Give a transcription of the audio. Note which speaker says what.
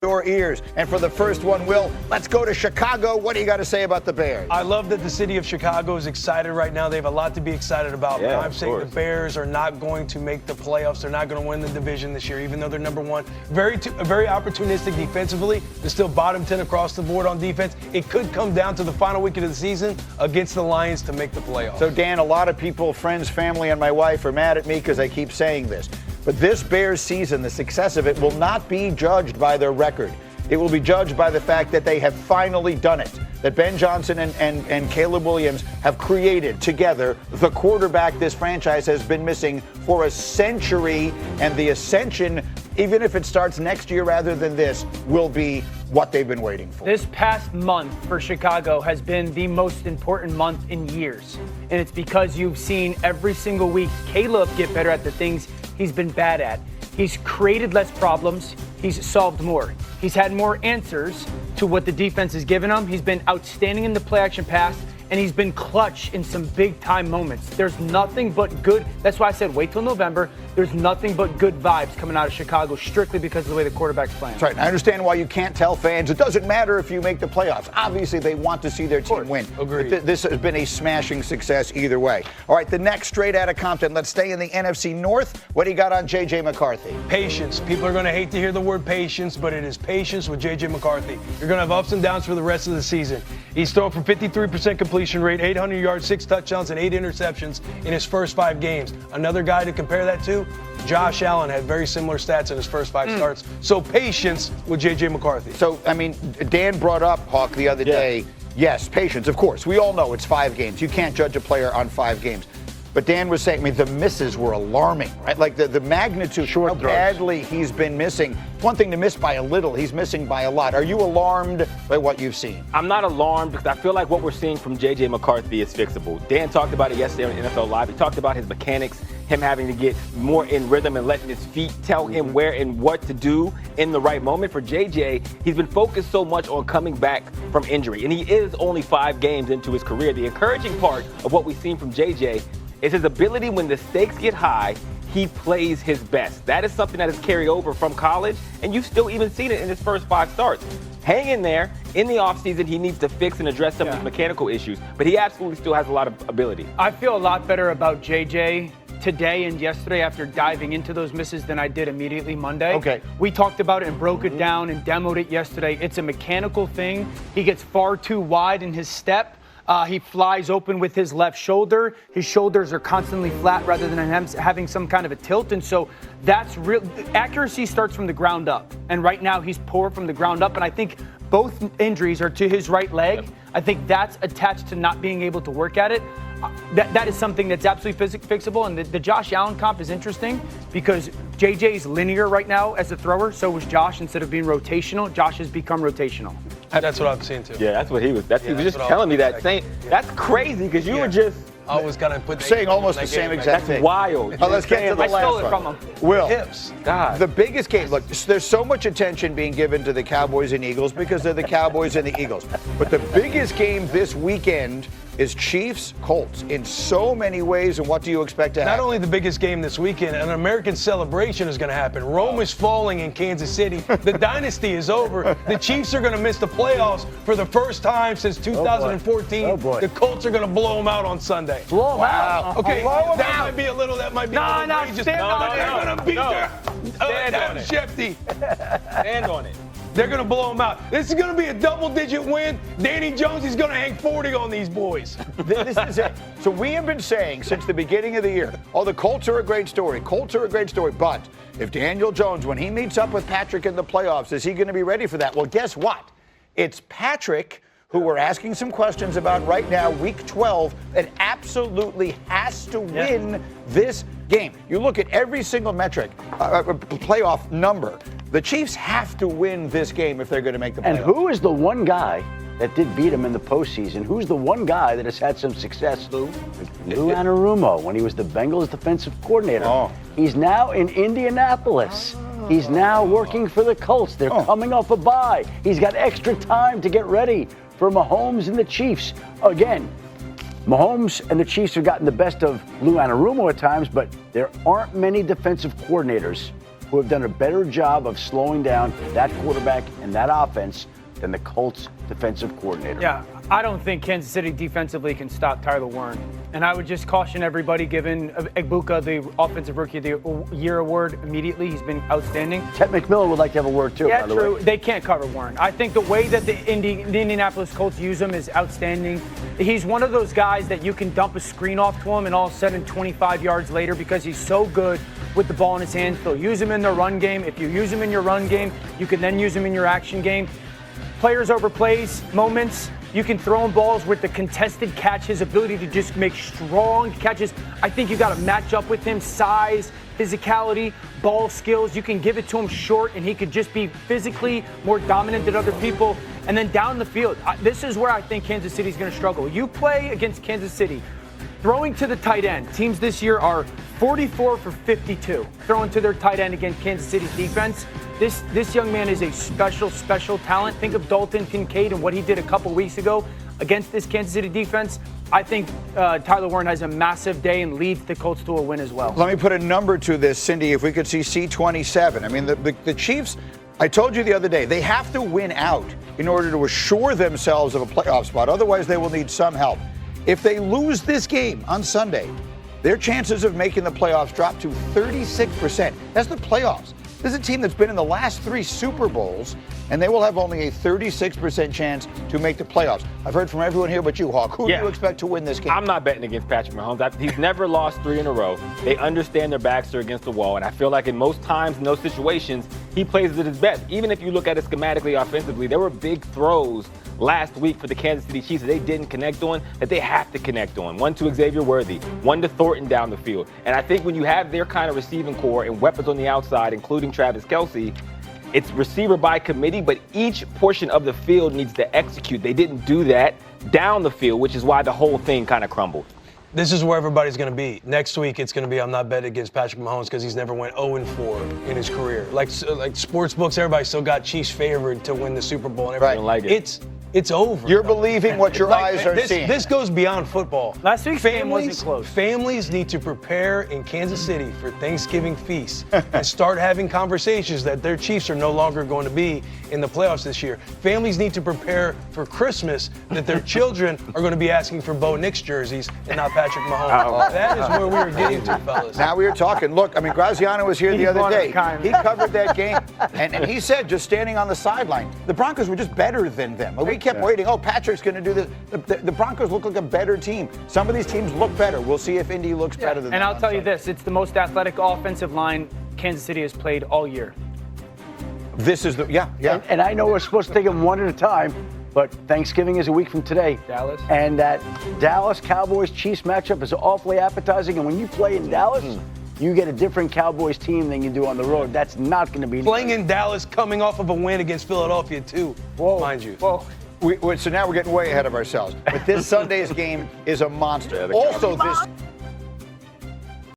Speaker 1: your ears. And for the first one, Will, let's go to Chicago. What do you got to say about the Bears?
Speaker 2: I love that the city of Chicago is excited right now. They have a lot to be excited about.
Speaker 3: Yeah,
Speaker 2: I'm saying the Bears are not going to make the playoffs. They're not going to win the division this year, even though they're number one. Very opportunistic defensively. They're still bottom 10 across the board on defense. It could come down to the final week of the season against the Lions to make the playoffs.
Speaker 1: So, Dan, a lot of people, friends, family, and my wife are mad at me because I keep saying this. But this Bears season, the success of it, will not be judged by their record. It will be judged by the fact that they have finally done it. That Ben Johnson and Caleb Williams have created together the quarterback this franchise has been missing for a century. And the ascension, even if it starts next year rather than this, will be what they've been waiting for.
Speaker 4: This past month for Chicago has been the most important month in years. And it's because you've seen every single week Caleb get better at the things he's been bad at. He's created less problems. He's solved more. He's had more answers to what the defense has given him. He's been outstanding in the play action pass, and he's been clutch in some big time moments. There's nothing but good. That's why I said wait till November. There's nothing but good vibes coming out of Chicago strictly because of the way the quarterback's playing.
Speaker 1: That's right. And I understand why you can't tell fans it doesn't matter if you make the playoffs. Obviously, they want to see their team win.
Speaker 2: Agreed.
Speaker 1: But this has been a smashing success either way. All right, the next straight out of Compton. Let's stay in the NFC North. What do you got on J.J. McCarthy?
Speaker 2: Patience. People are going to hate to hear the word patience, but it is patience with J.J. McCarthy. You're going to have ups and downs for the rest of the season. He's thrown for 53% completion rate, 800 yards, 6 touchdowns, and 8 interceptions in his first 5 games. Another guy to compare that to, Josh Allen, had very similar stats in his first 5 starts. So patience with J.J. McCarthy.
Speaker 1: So, I mean, Dan brought up, Hawk, the other day, yes, patience, of course. We all know it's 5 games. You can't judge a player on 5 games. But Dan was saying, I mean, the misses were alarming, right? Like the magnitude, how badly he's been missing. It's one thing to miss by a little. He's missing by a lot. Are you alarmed by what you've seen?
Speaker 3: I'm not alarmed because I feel like what we're seeing from J.J. McCarthy is fixable. Dan talked about it yesterday on NFL Live. He talked about his mechanics, him having to get more in rhythm and letting his feet tell him where and what to do in the right moment. For J.J., he's been focused so much on coming back from injury, and he is only 5 games into his career. The encouraging part of what we've seen from J.J. is his ability when the stakes get high, he plays his best. That is something that has carried over from college, and you've still even seen it in his first 5 starts. Hang in there. In the offseason, he needs to fix and address some of these mechanical issues, but he absolutely still has a lot of ability.
Speaker 4: I feel a lot better about JJ today and yesterday after diving into those misses than I did immediately Monday.
Speaker 1: Okay.
Speaker 4: We talked about it and broke it down and demoed it yesterday. It's a mechanical thing. He gets far too wide in his step. He flies open with his left shoulder. His shoulders are constantly flat rather than him having some kind of a tilt. And so that's real. Accuracy starts from the ground up. And right now he's poor from the ground up. And I think both injuries are to his right leg. I think that's attached to not being able to work at it. That is something that's absolutely fixable. And the Josh Allen comp is interesting because JJ's linear right now as a thrower. So was Josh. Instead of being rotational, Josh has become rotational.
Speaker 2: That's what I've seen too.
Speaker 3: Yeah, that's what he was. He was just telling me that. That's crazy because you were just.
Speaker 2: I was gonna put
Speaker 1: saying almost the same exact thing.
Speaker 3: That's wild.
Speaker 1: Oh, let's get to the
Speaker 4: I stole
Speaker 1: last
Speaker 4: it from
Speaker 1: one.
Speaker 4: him.
Speaker 1: Will,
Speaker 2: hips.
Speaker 3: God.
Speaker 1: The biggest game, look, there's so much attention being given to the Cowboys and Eagles because they're the Cowboys and the Eagles. But the biggest game this weekend is Chiefs-Colts in so many ways, and what do you expect to happen?
Speaker 2: Not only the biggest game this weekend, an American celebration is going to happen. Rome is falling in Kansas City. The dynasty is over. The Chiefs are going to miss the playoffs for the first time since 2014.
Speaker 1: Oh boy.
Speaker 2: The Colts are going to blow them out on Sunday.
Speaker 4: Blow them out.
Speaker 2: Okay,
Speaker 4: Blow them
Speaker 2: that
Speaker 4: out.
Speaker 2: might be a little. That might be
Speaker 4: No,
Speaker 2: a little
Speaker 4: no,
Speaker 2: outrageous.
Speaker 4: stand on it.
Speaker 2: They're going to beat their
Speaker 3: Stand on it.
Speaker 2: Shefty.
Speaker 3: Stand on it.
Speaker 2: They're going to blow them out. This is going to be a double-digit win. Danny Jones is going to hang 40 on these boys.
Speaker 1: This is it. So we have been saying since the beginning of the year, the Colts are a great story. Colts are a great story. But if Daniel Jones, when he meets up with Patrick in the playoffs, is he going to be ready for that? Well, guess what? It's Patrick who we're asking some questions about right now, week 12, that absolutely has to win this game. You look at every single metric, playoff number. The Chiefs have to win this game if they're going to make the playoffs.
Speaker 5: And who is the one guy that did beat him in the postseason? Who's the one guy that has had some success? Lou Anarumo, when he was the Bengals defensive coordinator.
Speaker 1: Oh.
Speaker 5: He's now in Indianapolis. He's now working for the Colts. They're coming off a bye. He's got extra time to get ready for Mahomes and the Chiefs. Again, Mahomes and the Chiefs have gotten the best of Lou Anarumo at times, but there aren't many defensive coordinators who have done a better job of slowing down that quarterback and that offense than the Colts defensive coordinator.
Speaker 4: Yeah, I don't think Kansas City defensively can stop Tyler Warren. And I would just caution everybody, giving Egbuka the Offensive Rookie of the Year award immediately. He's been outstanding.
Speaker 5: Ted McMillan would like to have a word too,
Speaker 4: Yeah,
Speaker 5: by the
Speaker 4: true.
Speaker 5: way.
Speaker 4: They can't cover Warren. I think the way that the Indianapolis Colts use him is outstanding. He's one of those guys that you can dump a screen off to him and all of a sudden 25 yards later, because he's so good with the ball in his hands, they'll use him in their run game. If you use him in your run game, you can then use him in your action game. Players over plays, moments. You can throw him balls with the contested catch, his ability to just make strong catches. I think you got to match up with him, size, physicality, ball skills. You can give it to him short, and he could just be physically more dominant than other people. And then down the field, this is where I think Kansas City's going to struggle. You play against Kansas City, throwing to the tight end. Teams this year are 44 for 52 throwing to their tight end against Kansas City's defense. This young man is a special talent. Think of Dalton Kincaid and what he did a couple weeks ago against this Kansas City defense. I think Tyler Warren has a massive day and leads the Colts to a win as well.
Speaker 1: Let me put a number to this, Cindy, if we could see C27. I mean, the Chiefs, I told you the other day, they have to win out in order to assure themselves of a playoff spot. Otherwise, they will need some help. If they lose this game on Sunday, their chances of making the playoffs drop to 36%. That's the playoffs. This is a team that's been in the last 3 Super Bowls, and they will have only a 36% chance to make the playoffs. I've heard from everyone here but you, Hawk. Who do you expect to win this game?
Speaker 3: I'm not betting against Patrick Mahomes. He's never lost 3 in a row. They understand their backs are against the wall, and I feel like in most times in those situations, he plays at his best. Even if you look at it schematically offensively, there were big throws last week for the Kansas City Chiefs that they didn't connect on, that they have to connect on. One to Xavier Worthy, one to Thornton down the field. And I think when you have their kind of receiving core and weapons on the outside, including Travis Kelce, it's receiver by committee, but each portion of the field needs to execute. They didn't do that down the field, which is why the whole thing kind of crumbled.
Speaker 2: This is where everybody's going to be. Next week, it's going to be I'm not betting against Patrick Mahomes because he's never went 0-4 in his career. Like sports books, everybody still got Chiefs favored to win the Super Bowl and everything.
Speaker 3: Right. Like it.
Speaker 2: It's over.
Speaker 1: You're believing what your eyes are seeing.
Speaker 2: This goes beyond football.
Speaker 4: Last week's game wasn't close.
Speaker 2: Families need to prepare in Kansas City for Thanksgiving feasts and start having conversations that their Chiefs are no longer going to be in the playoffs this year. Families need to prepare for Christmas that their children are going to be asking for Bo Nix jerseys and not Patrick Mahomes. That is where we were getting to, fellas.
Speaker 1: Now we are talking. Look, I mean, Graziano was here the other day. He covered that game, and he said, just standing on the sideline, the Broncos were just better than them. We kept waiting. Oh, Patrick's going to do this. The Broncos look like a better team. Some of these teams look better. We'll see if Indy looks better than them.
Speaker 4: And I'll tell you this, it's the most athletic offensive line Kansas City has played all year.
Speaker 1: This is the, yeah.
Speaker 5: And I know we're supposed to take them one at a time, but Thanksgiving is a week from today.
Speaker 4: Dallas.
Speaker 5: And that Dallas Cowboys-Chiefs matchup is awfully appetizing. And when you play in Dallas, you get a different Cowboys team than you do on the road. That's not going to be
Speaker 2: playing in Dallas, coming off of a win against Philadelphia too, mind you.
Speaker 1: Well, so now we're getting way ahead of ourselves. But this Sunday's game is a monster. Also, this